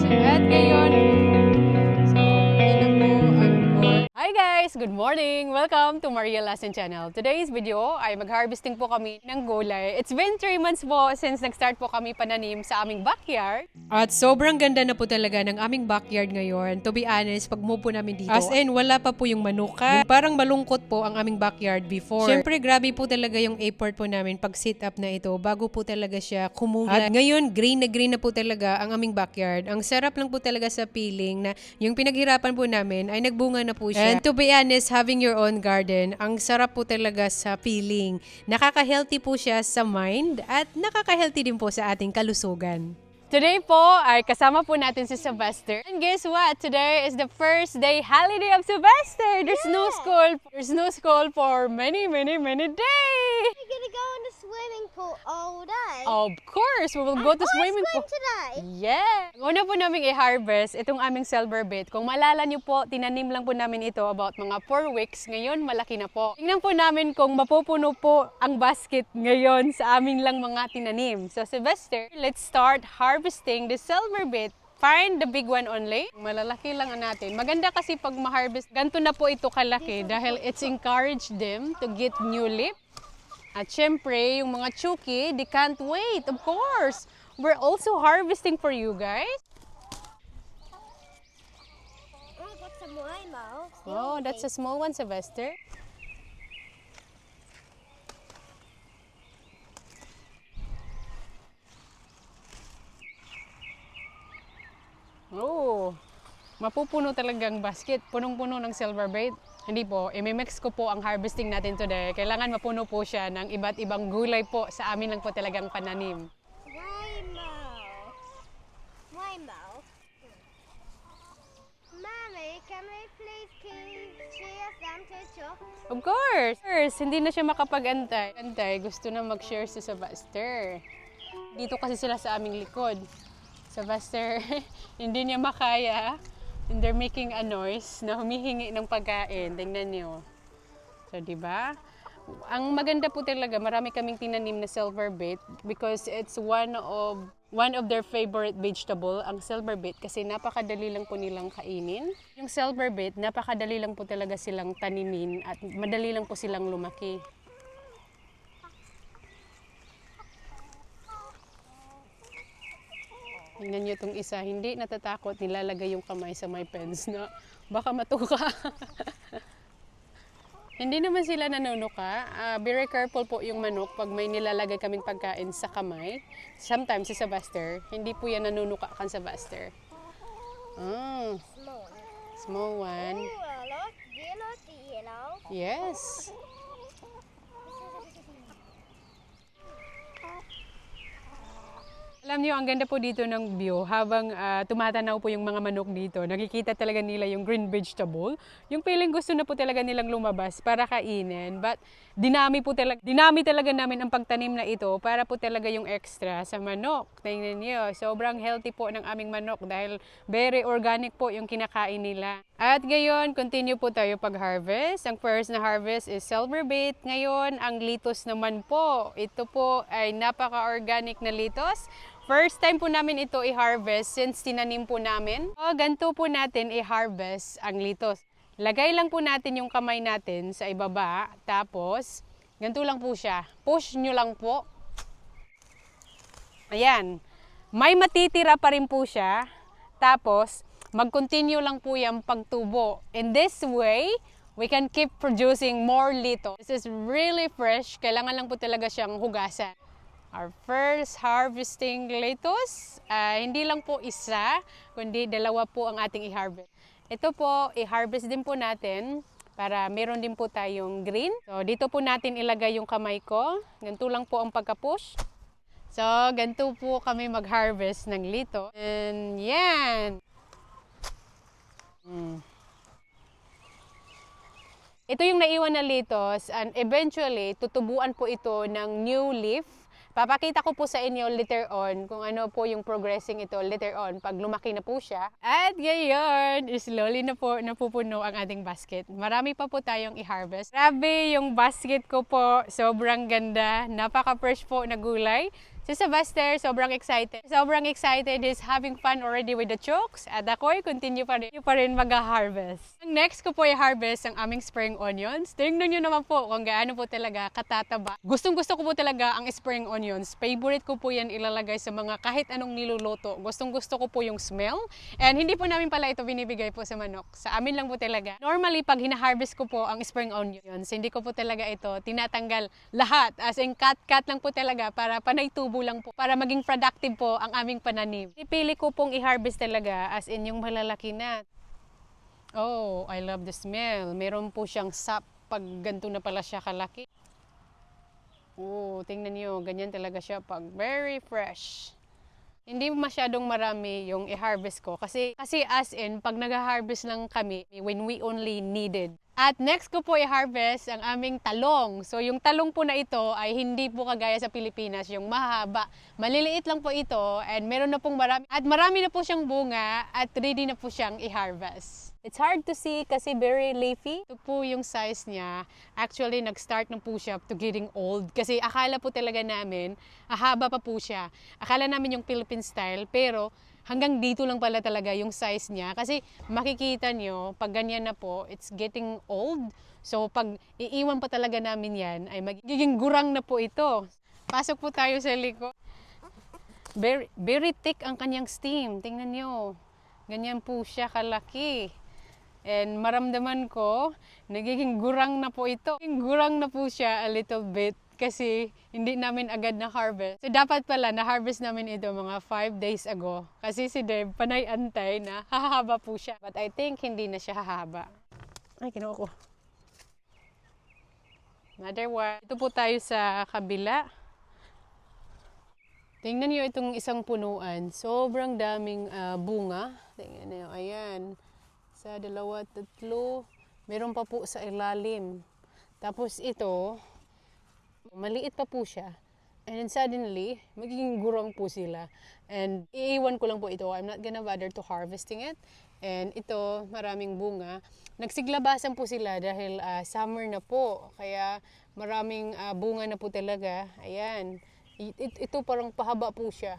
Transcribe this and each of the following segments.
At ngayon, so, yun na po ang core. Hi guys! Good morning! Welcome to Maria Lassen Channel. Today's video ay mag-harvesting po kami ng gulay. It's been 3 months po since nag-start po kami pananim sa aming backyard. At sobrang ganda na po talaga ng aming backyard ngayon. To be honest, pag move po namin dito, as in, wala pa po yung manuka. Parang malungkot po ang aming backyard before. Siyempre, grabe po talaga yung effort po namin pag sit up na ito bago po talaga siya kumulay. At ngayon, green na po talaga ang aming backyard. Ang sarap lang po talaga sa feeling na yung pinaghirapan po namin ay nagbunga na po siya. And to be honest, having your own garden, ang sarap po talaga sa feeling. Nakaka-healthy po siya sa mind at nakaka-healthy din po sa ating kalusugan. Today po ay kasama po natin si Sylvester. And guess what? Today is the first day holiday of Sylvester. There's no school. There's no school for many days. We're gonna go in the swimming pool all day. Of course, we will go to swimming pool. Today. Yeah! Una po namin i-harvest itong aming silver bait. Kung maalala nyo po, tinanim lang po namin ito about mga 4 weeks. Ngayon, malaki na po. Tingnan po namin kung mapupuno po ang basket ngayon sa aming lang mga tinanim. So, Sylvester, let's start harvesting the silver bait. Find the big one only. Malalaki lang ang natin. Maganda kasi pag ma-harvest, ganito na po ito kalaki dahil it's encouraged them to get new leaf. At syempre, yung mga chuki, they can't wait. Of course, we're also harvesting for you guys. Oh, I got some rainbow. Oh, that's a small one, Sylvester. Oh, mapupuno talagang basket. Punong-puno ng silver bait. Hindi po, imimix ko po ang harvesting natin today. Kailangan mapuno po siya ng iba't ibang gulay po sa amin lang po talagang pananim. Rainbow. Mommy, can we please share some picture? Of course! Hindi na siya makapag-antay. Gusto na mag-share si Sylvester. Dito kasi sila sa aming likod. Sylvester, hindi niya makaya. And they're making a noise na humihingi ng pagkain. Tingnan niyo. So, di ba? Ang maganda po talaga, marami kaming tinanim na silver bait because it's one of their favorite vegetable, ang silver bait, kasi napakadali lang po nilang kainin. Yung silver bait, napakadali lang po talaga silang tanimin at madali lang po silang lumaki. Tingnan nyo itong isa, hindi natatakot, nilalagay yung kamay sa may pens na baka matuka. Hindi naman sila nanunuka. Very careful po yung manok pag may nilalagay kaming pagkain sa kamay. Sometimes si Sylvester, hindi po yan nanunuka kan Sylvester. Oh, small one. Oh, look, the yellow. Yes. Alam niyo, ang ganda po dito ng view habang tumatanaw po yung mga manok dito. Nakikita talaga nila yung green vegetable. Yung feeling gusto na po talaga nilang lumabas para kainin. But dinami talaga namin ang pagtanim na ito para po talaga yung extra sa manok. Tingnan niyo, sobrang healthy po ng aming manok dahil very organic po yung kinakain nila. At ngayon, continue po tayo pag-harvest. Ang first na harvest is silver bait. Ngayon, ang litos naman po. Ito po ay napaka-organic na litos. First time po namin ito i-harvest since tinanim po namin. So, ganito po natin i-harvest ang litos. Lagay lang po natin yung kamay natin sa ibaba. Tapos, ganito lang po siya. Push nyo lang po. Ayan. May matitira pa rin po siya. Tapos, mag-continue lang po yung pagtubo. In this way, we can keep producing more litos. This is really fresh. Kailangan lang po talaga siyang hugasan. Our first harvesting lettuce, hindi lang po isa, kundi dalawa po ang ating i-harvest. Ito po, i-harvest din po natin para meron din po tayong green. So, dito po natin ilagay yung kamay ko. Ganito lang po ang pagka-push. So, ganito po kami mag-harvest ng lettuce. And yan! Ito yung naiwan na lettuce and eventually, tutubuan po ito ng new leaf. Papakita ko po sa inyo later on kung ano po yung progressing ito later on pag lumaki na po siya. At ngayon, slowly na po napupuno ang ating basket. Marami pa po tayong i-harvest. Grabe yung basket ko po, sobrang ganda. Napaka-fresh po na gulay. Si Sylvester, sobrang excited. Sobrang excited, is having fun already with the chooks. At ako'y continue pa rin mag-harvest. Ang next ko po i-harvest ang aming spring onions. Tingnan nyo naman po kung gaano po talaga katataba. Gustong-gusto ko po talaga ang spring onions. Favorite ko po yan ilalagay sa mga kahit anong niluluto. Gustong-gusto ko po yung smell. And hindi po namin pala ito binibigay po sa manok. Sa amin lang po talaga. Normally, pag hina-harvest ko po ang spring onions, hindi ko po talaga ito tinatanggal lahat. As in, cut lang po talaga para panay tubo lang po. Para maging productive po ang aming pananim. Pipili ko pong i-harvest talaga as in yung malalaki na. Oh, I love the smell. Meron po siyang sap pag ganito na pala siya kalaki. Oh, tingnan niyo, ganyan talaga siya pag very fresh. Hindi masyadong marami yung i-harvest ko kasi as in pag nag-harvest lang kami when we only needed. At next ko po i-harvest ang aming talong. So yung talong po na ito ay hindi po kagaya sa Pilipinas, yung mahaba. Maliliit lang po ito and meron na pong marami. At marami na po siyang bunga at ready na po siyang i-harvest. It's hard to see kasi very leafy. Ito po yung size niya. Actually, nag-start na po siya to getting old. Kasi akala po talaga namin, haba pa po siya. Akala namin yung Philippine style, pero hanggang dito lang pala talaga yung size niya. Kasi makikita nyo, pag ganyan na po, it's getting old. So pag iiwan pa talaga namin yan, ay magiging gurang na po ito. Pasok po tayo sa likod. Very thick ang kanyang stem. Tingnan nyo. Ganyan po siya kalaki. And maramdaman ko, nagiging gurang na po ito. Gurang na po siya a little bit. Kasi hindi namin agad na-harvest. So dapat pala na-harvest namin ito mga 5 days ago. Kasi si Deb panay antay na hahaba po siya. But I think hindi na siya hahaba. Ay, kinuha ko. Another one. Ito po tayo sa kabila. Tingnan niyo itong isang punuan. Sobrang daming bunga. Tingnan niyo, ayan. Isa, dalawa, tatlo. Meron pa po sa ilalim. Tapos ito, maliit pa po siya. And then suddenly, magiging gurang po sila. And iiwan ko lang po ito. I'm not gonna bother to harvesting it. And ito, maraming bunga. Nagsiglabasan po sila dahil summer na po. Kaya maraming bunga na po talaga. Ayan. Ito parang pahaba po siya.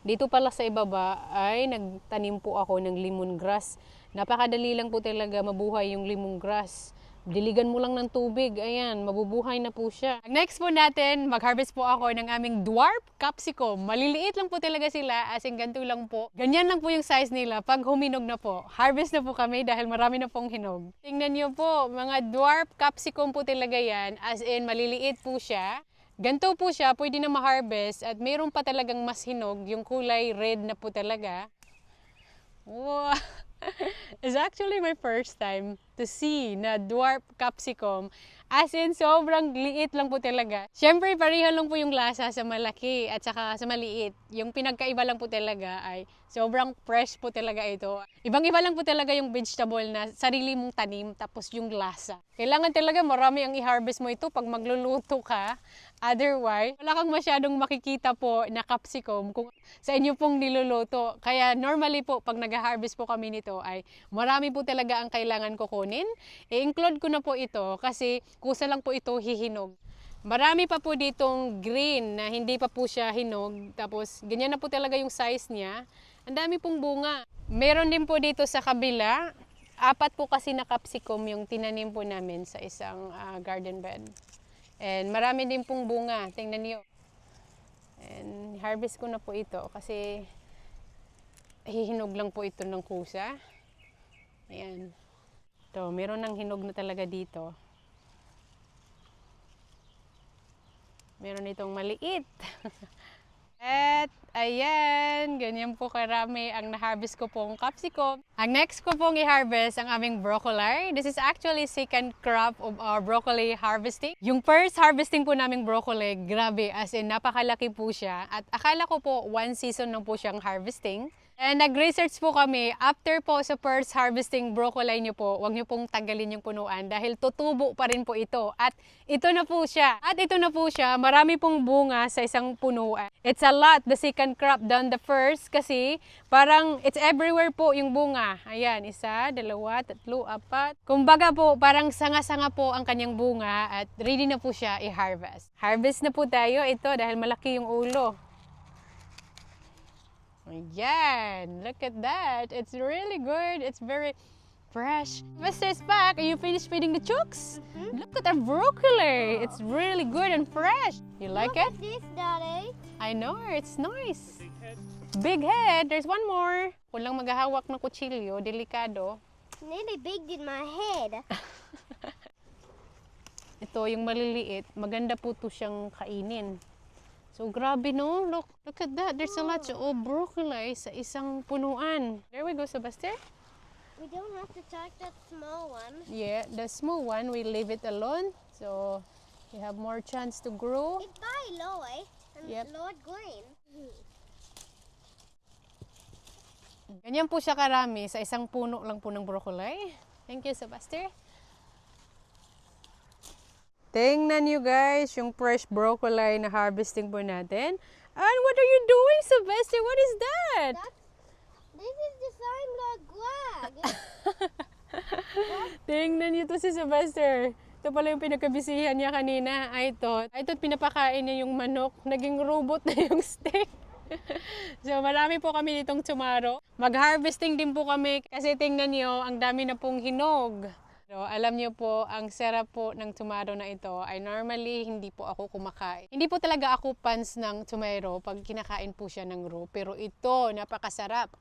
Dito pala sa ibaba ay nagtanim po ako ng lemongrass. Napakadali lang po talaga mabuhay yung lemongrass. Diligan mo lang ng tubig, ayan, mabubuhay na po siya. Next po natin, mag-harvest po ako ng aming dwarf capsicum. Maliliit lang po talaga sila, as in ganito lang po. Ganyan lang po yung size nila pag huminog na po. Harvest na po kami dahil marami na pong hinog. Tingnan niyo po, mga dwarf capsicum po talaga yan, as in maliliit po siya. Ganito po siya, pwede na ma-harvest at mayroon pa talagang mas hinog, yung kulay red na po talaga. Wow! It's actually my first time to see na dwarf capsicum. As in, sobrang liit lang po talaga. Siyempre, pareho lang po yung lasa sa malaki at saka sa maliit. Yung pinagkaiba lang po talaga ay sobrang fresh po talaga ito. Ibang-iba lang po talaga yung vegetable na sarili mong tanim tapos yung lasa. Kailangan talaga marami ang i-harvest mo ito pag magluluto ka. Otherwise, wala kang masyadong makikita po na capsicum kung sa inyo pong niluluto. Kaya normally po, pag nag-harvest po kami nito ay marami po talaga ang kailangan kukunin. I-include ko na po ito kasi kusa lang po ito hihinog. Marami pa po ditong green na hindi pa po siya hinog. Tapos ganyan na po talaga yung size niya. Ang dami pong bunga. Meron din po dito sa kabila. 4 po kasi na capsicum yung tinanim po namin sa isang garden bed. And marami din pong bunga. Tingnan niyo. And harvest ko na po ito kasi hihinog lang po ito ng kusa. Ayan. Ito, meron ng hinog na talaga dito. Meron itong maliit. At ayan, ganyan po karami ang na-harvest ko pong capsicum. Ang next ko pong i-harvest ang aming broccoli. This is actually second crop of our broccoli harvesting. Yung first harvesting po naming broccoli, grabe, as in napakalaki po siya. At akala ko po 1 season na po siyang harvesting. And nag-research po kami, after po sa first harvesting broccoli nyo po, huwag nyo pong tanggalin yung punuan dahil tutubo pa rin po ito. At ito na po siya. Marami pong bunga sa isang punuan. It's a lot, the second crop than the first kasi parang it's everywhere po yung bunga. Ayan, 1, 2, 3, 4. Kumbaga po, parang sanga-sanga po ang kanyang bunga at ready na po siya i-harvest. Harvest na po tayo ito dahil malaki yung ulo. Ayan, look at that. It's really good. It's very fresh. Mr. Spack, are you finished feeding the chooks? Look at the broccoli. It's really good and fresh. You like Look it? at this, Daddy. I know, it's nice. Big head. There's one more. Walang maghahawak ng kutsilyo. Delikado. Nearly big in my head. Ito, yung maliliit. Maganda po to siyang kainin. So, grabe no? Look at that. There's a lot of broccoli sa isang punuan. There we go, Sebastian. We don't have to touch that small one. Yeah, the small one, we leave it alone. So, you have more chance to grow. It's by Lloyd and Yep. Lord Green. Ganyan po siya karami sa isang puno lang po ng broccoli. Thank you, Sebastian. Tingnan nyo guys, yung fresh broccoli na harvesting po natin. And what are you doing, Sebastian? What is that? This is the same Lord Greg. Tingnan nyo to si Sebastian. Ito pala yung pinagkabisihan niya kanina. Ay, ito pinapakain niya yung manok. Naging robot na yung steak. So, marami po kami ditong tomorrow. Mag-harvesting din po kami kasi tingnan nyo, ang dami na pong hinog. So, alam niyo po, ang sarap po ng tomato na ito ay normally hindi po ako kumakain. Hindi po talaga ako fans ng tomato pag kinakain po siya ng raw. Pero ito, napakasarap.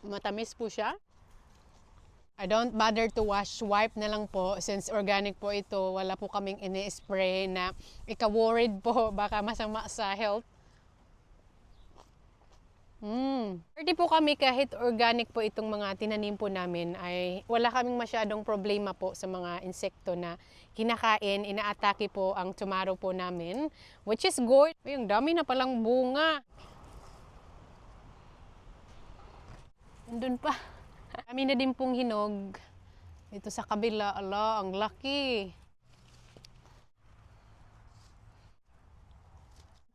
Matamis po siya. I don't bother to wipe na lang po since organic po ito. Wala po kaming ini-spray na ika-worried po baka masama sa health. Pwede po kami kahit organic po itong mga tinanim po namin ay wala kaming masyadong problema po sa mga insekto na kinakain, inaatake po ang tomato po namin, which is good. Ay, ang dami na palang bunga. Andun pa. Kami na din pong hinog. Dito sa kabila, ala, ang laki.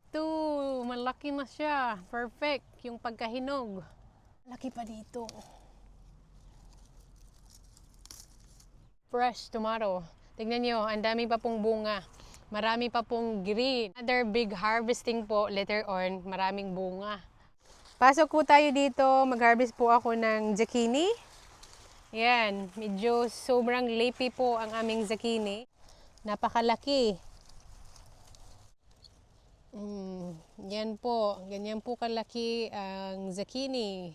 Ito, malaki na siya. Perfect yung pagkahinog. Laki pa dito. Fresh tomato. Tignan nyo, ang dami pa pong bunga. Marami pa pong green. Another big harvesting po later on. Maraming bunga. Pasok po tayo dito. Mag-harvest po ako ng zucchini. Yan, medyo sobrang leafy po ang aming zucchini. Napakalaki. Yan po, ganyan po kalaki ang zucchini.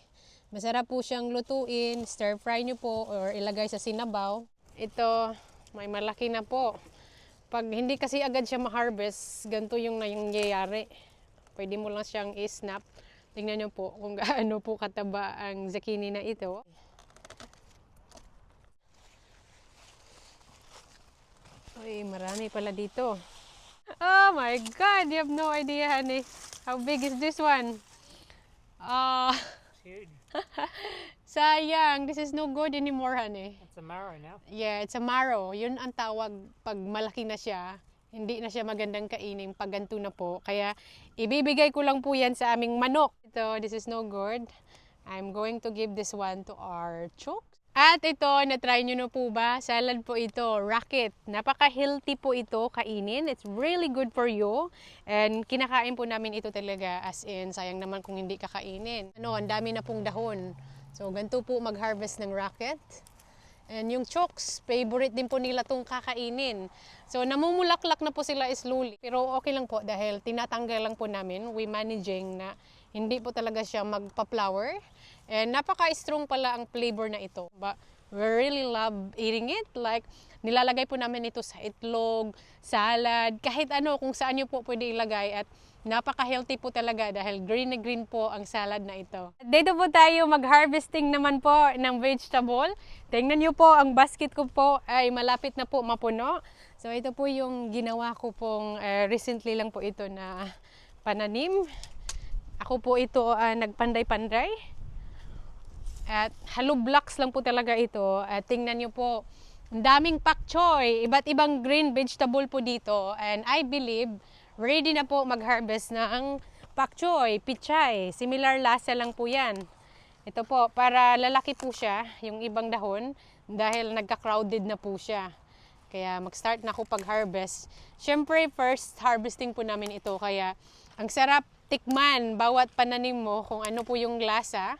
Masarap po siyang lutuin, stir fry nyo po or ilagay sa sinabaw. Ito, may malaki na po. Pag hindi kasi agad siya ma-harvest, ganito yung nangyayari. Pwede mo lang siyang i-snap. Tingnan nyo po kung gaano po kataba ang zucchini na ito. Uy, marami pala dito. Oh my God, you have no idea, honey. How big is this one? Huge. Sayang, this is no good anymore, honey. It's a marrow now. Yeah, it's a marrow. Yun ang tawag pag malaki na siya. Hindi na siya magandang kainin pag ganito na po. Kaya ibibigay ko lang po yan sa aming manok. Ito, this is no good. I'm going to give this one to our chooks. At ito, na-try nyo na po ba? Salad po ito, rocket. Napaka-healthy po ito kainin. It's really good for you. And kinakain po namin ito talaga as in, sayang naman kung hindi kakainin. Ang dami na pong dahon. So, ganito po mag-harvest ng rocket. And yung chooks, favorite din po nila itong kakainin. So, namumulaklak na po sila slowly. Pero okay lang po dahil tinatanggal lang po namin. We managing na hindi po talaga siya magpa-flower. And napaka-strong pala ang flavor na ito. But we really love eating it. Like, nilalagay po namin ito sa itlog, salad, kahit ano kung saan nyo po pwede ilagay. At napaka-healthy po talaga dahil green na green po ang salad na ito. Dito po tayo mag-harvesting naman po ng vegetable. Tingnan nyo po, ang basket ko po ay malapit na po mapuno. So ito po yung ginawa ko pong recently lang po ito na pananim. Ako po ito nagpanday-panday. At hollow blocks lang po talaga ito. At tingnan nyo po, ang daming pak choy, iba't ibang green vegetable po dito. And I believe, ready na po mag-harvest ng pak choy, pichay. Similar lasa lang po yan. Ito po, para lalaki po siya, yung ibang dahon, dahil nagka-crowded na po siya. Kaya mag-start na ako pag-harvest. Siyempre, first harvesting po namin ito. Kaya ang sarap tikman bawat pananim mo kung ano po yung lasa.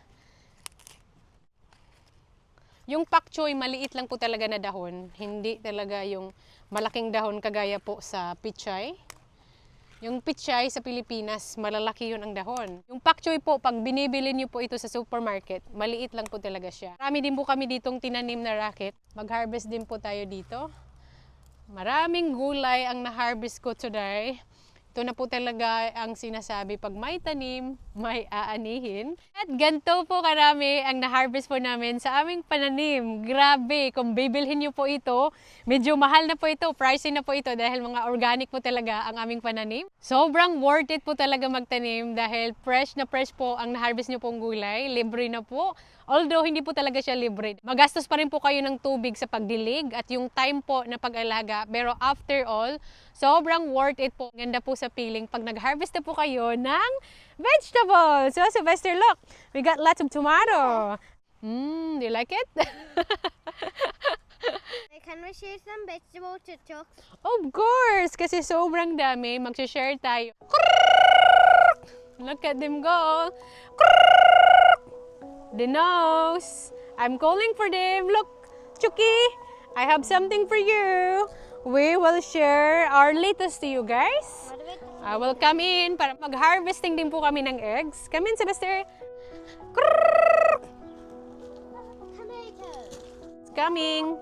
Yung pak choy, maliit lang po talaga na dahon. Hindi talaga yung malaking dahon kagaya po sa pichay. Yung pichay sa Pilipinas, malalaki yun ang dahon. Yung pak choy po, pag binibili niyo po ito sa supermarket, maliit lang po talaga siya. Marami din po kami ditong tinanim na racket. Mag-harvest din po tayo dito. Maraming gulay ang na-harvest ko today. Ito na po talaga ang sinasabi, pag may tanim, may aanihin. At ganito po karami ang na-harvest po namin sa aming pananim. Grabe, kung bibilhin niyo po ito, medyo mahal na po ito, pricey na po ito dahil mga organic po talaga ang aming pananim. Sobrang worth it po talaga magtanim dahil fresh na fresh po ang na-harvest niyo pong gulay. Libre na po. Although hindi po talaga siya libre. Magastos pa rin po kayo ng tubig sa pagdilig at yung time po na pag-alaga. Pero after all, sobrang worth it po. Ganda po sa feeling pag nag-harvest na po kayo ng vegetables. So Sylvester, look, we got lots of tomato. Do you like it? Can we share some vegetables to Chuck? Of course, kasi sobrang dami. Mag-share tayo. Look at them go. The nose. I'm calling for them. Look, Chucky, I have something for you. We will share our lettuce to you guys. What about I will come in para mag-harvesting din po kami ng eggs. Come in, Sylvester. tomatoes? It's coming.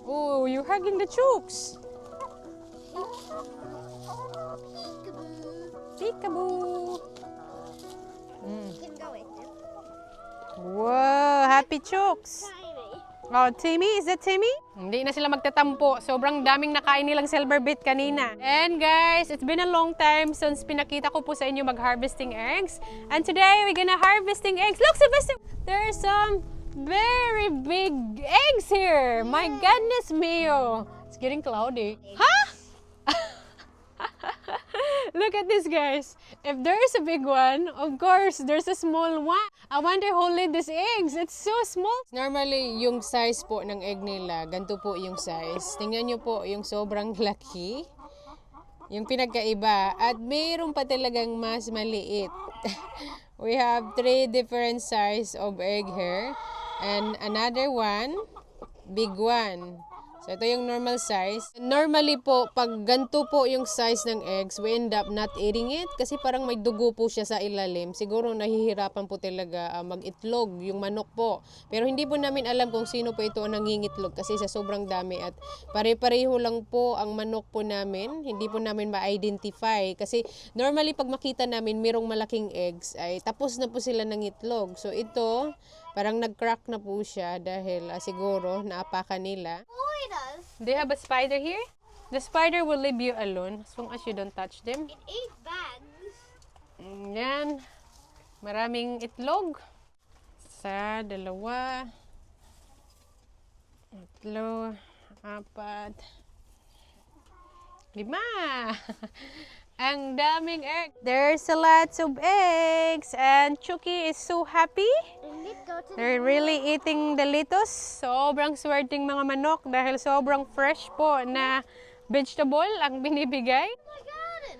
Oh, you're hugging the chooks. Peekaboo. Can go with them. Wow, happy chooks. Tiny. Oh, Timmy? Is that Timmy? Hindi na sila magtatampo. Sobrang daming nakain nilang silver bit kanina. And guys, it's been a long time since pinakita ko po sa inyo mag-harvesting eggs. And today, we're gonna harvesting eggs. Look, Sylvester! There's some very big eggs here. My goodness mio. It's getting cloudy. Huh? Look at this, guys. If there's a big one, of course, there's a small one. I wonder who laid these eggs. It's so small. Normally, yung size po ng egg nila, ganito po yung size. Tingnan nyo po yung sobrang laki. Yung pinagkaiba. At mayroon pa talagang mas maliit. We have 3 different size of egg here. And another one, big one. So, ito yung normal size. Normally po, pag ganito po yung size ng eggs, we end up not eating it kasi parang may dugo po siya sa ilalim. Siguro nahihirapan po talaga mag-itlog yung manok po. Pero hindi po namin alam kung sino po ito ang nangingitlog kasi sa sobrang dami at pare-pareho lang po ang manok po namin. Hindi po namin ma-identify kasi normally pag makita namin mayroong malaking eggs ay tapos na po sila ng itlog. So, ito parang nag-crack na po siya dahil siguro naapakan nila. Spiders. Do you have a spider here? The spider will leave you alone as long as you don't touch them. It ate bags. Yan. Maraming itlog. Isa, dalawa, tatlo, 4, 5. Ang daming egg. There's a lot of eggs and Chucky is so happy. And let's go to They're really eating the lettuce. Sobrang swerteng mga manok dahil sobrang fresh po na vegetable ang binibigay. my garden.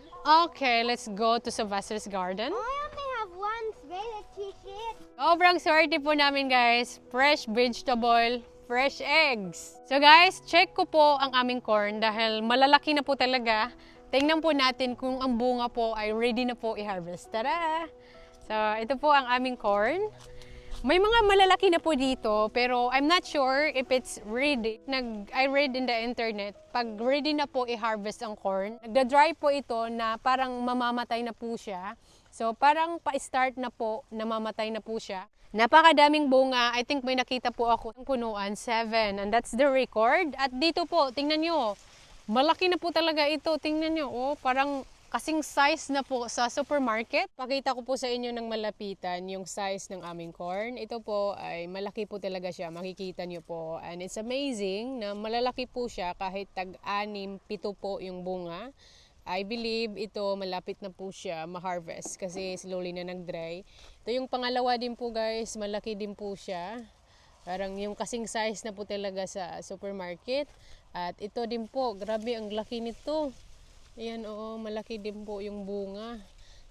Okay, let's go to Sylvester's garden. I only have one spaghetti t-shirt. Sobrang swerte po namin guys. Fresh vegetable, fresh eggs. So guys, check ko po ang aming corn dahil malalaki na po talaga. Tingnan po natin kung ang bunga po ay ready na po i-harvest. Tara! So, ito po ang aming corn. May mga malalaki na po dito, pero I'm not sure if it's ready. I read in the internet, pag ready na po i-harvest ang corn, nagda-dry po ito na parang mamamatay na po siya. So, parang pa-start na po, namamatay na po siya. Napakadaming bunga. I think may nakita po ako ng punuan, 7. And that's the record. At dito po, tingnan nyo. Malaki na po talaga ito. Tingnan nyo, oh, parang kasing size na po sa supermarket. Pakita ko po sa inyo ng malapitan yung size ng aming corn. Ito po ay malaki po talaga siya. Makikita nyo po. And it's amazing na malalaki po siya kahit tag-6, 7 po yung bunga. I believe ito malapit na po siya ma-harvest kasi slowly na nag-dry. Ito yung pangalawa din po guys, malaki din po siya. Parang yung kasing size na po talaga sa supermarket. At ito din po, grabe ang laki nito. Ayan, oo, malaki din po yung bunga.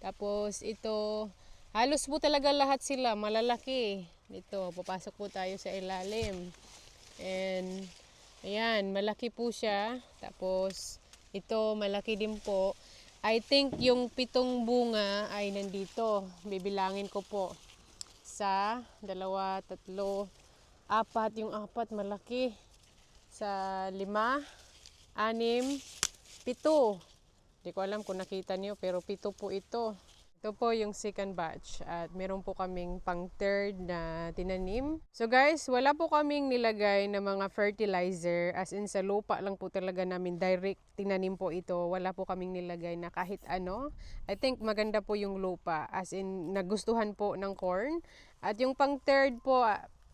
Tapos ito, halos po talaga lahat sila, malalaki. Ito, papasok po tayo sa ilalim. And, ayan, malaki po siya. Tapos, ito, malaki din po. I think yung 7 bunga ay nandito. Bibilangin ko po. 1, 2, 3, 4. Yung 4 malaki. Sa 5, 6, 7. Hindi ko alam kung nakita niyo pero 7 po ito. Ito po yung second batch at meron po kaming pang third na tinanim. So guys, wala po kaming nilagay na mga fertilizer as in sa lupa lang po talaga namin direct tinanim po ito. Wala po kaming nilagay na kahit ano. I think maganda po yung lupa as in nagustuhan po ng corn. At yung pang third po,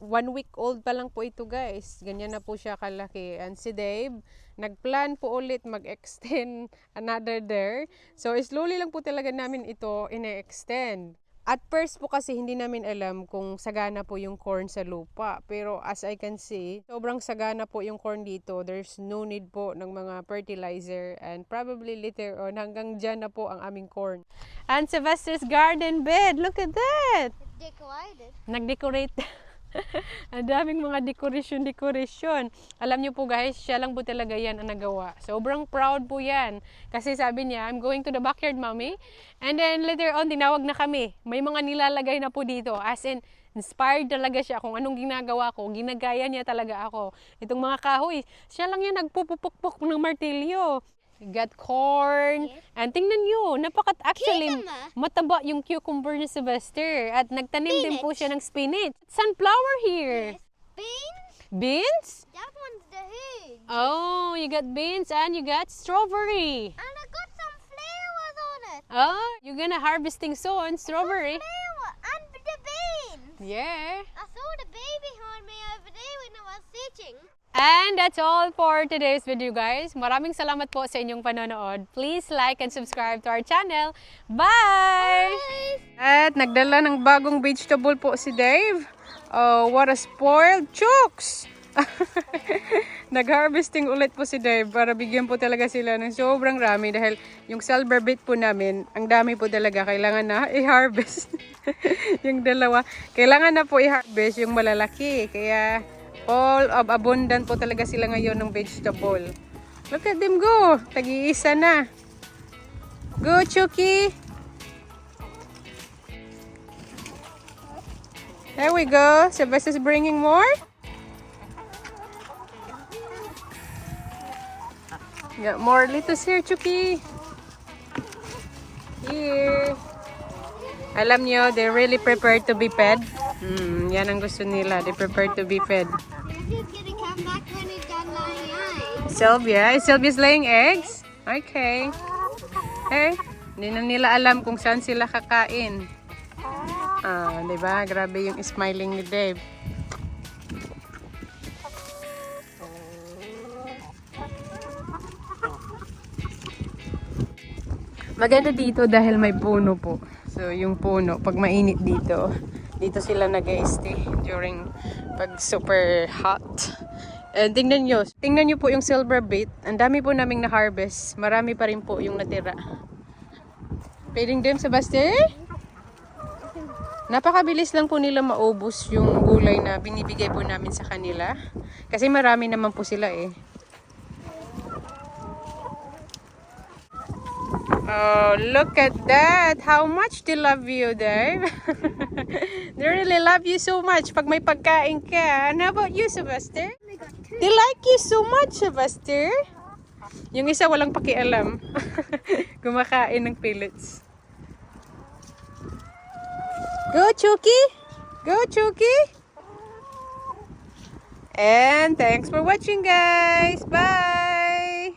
1 week old pa lang po ito guys. Ganyan na po siya kalaki. And si Dave, nagplan po ulit mag-extend another there. So slowly lang po talaga namin ito ine-extend. At first po kasi hindi namin alam kung sagana po yung corn sa lupa. Pero as I can see, sobrang sagana po yung corn dito. There's no need po ng mga fertilizer. And probably later on, hanggang dyan na po ang aming corn. And Sylvester's garden bed, look at that! Decorated. Nag-decorate. Ang daming mga dekorasyon. Alam niyo po guys, siya lang po talaga yan ang nagawa. Sobrang proud po yan. Kasi sabi niya, I'm going to the backyard, mommy. And then later on, tinawag na kami. May mga nilalagay na po dito. As in, inspired talaga siya kung anong ginagawa ko. Ginagaya niya talaga ako. Itong mga kahoy, siya lang yan nagpupupukpuk ng martilyo. Got corn. Yes. And tingnan nyo, actually, Cucumber. mataba yung cucumber ni Sylvester. At nagtanim din po Spinach. siya ng spinach. Sunflower here. Yes. Beans. Beans? That one's the huge. Oh, you got beans and you got strawberry. And I got some flowers on it. Oh, you're gonna harvesting soon, strawberry. Flower and the beans. Yeah. I saw the baby behind me over there when I was teaching. And that's all for today's video guys. Maraming salamat po sa inyong panonood. Please like and subscribe to our channel. Bye! At nagdala ng bagong vegetable po si Dave. Oh, what a spoiled chooks! Nag-harvesting ulit po si Dave para bigyan po talaga sila ng sobrang rami dahil yung silver beet po namin, ang dami po talaga. Kailangan na i-harvest. Yung dalawa. Kailangan na po i-harvest yung malalaki. Kaya all of abundant po talaga sila ngayon ng vegetable. Look at them go. Tag-iisa na. Go, Chucky. There we go. Sylvester's bringing more. Got more lettuce here, Chucky. Here. Alam nyo, they're really prepared to be fed. Yan ang gusto nila. They prepared to be fed. He's gonna come back when he's done laying eggs. Sylvia? Sylvia's laying eggs? Okay. Eh, hindi na nila alam kung saan sila kakain. Ah, diba? Grabe yung smiling ni Dave. Maganda dito dahil may puno po. So, yung puno, pag mainit dito, dito sila nag-stay during pag super hot. And tingnan nyo po yung silver beet. Ang dami po naming na-harvest. Marami pa rin po yung natira. Pwedeng din, Sylvester? Napakabilis lang po nila maubos yung gulay na binibigay po namin sa kanila. Kasi marami naman po sila eh. Oh, look at that. How much they love you, Dave. They really love you so much pag may pagkain ka. And how about you, Sylvester? They like you so much, Sylvester. Yung isa walang pakialam. Kumakain ng pellets. Go, Chucky. Go, Chucky. And thanks for watching, guys. Bye.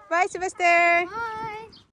Bye, Sylvester. Bye.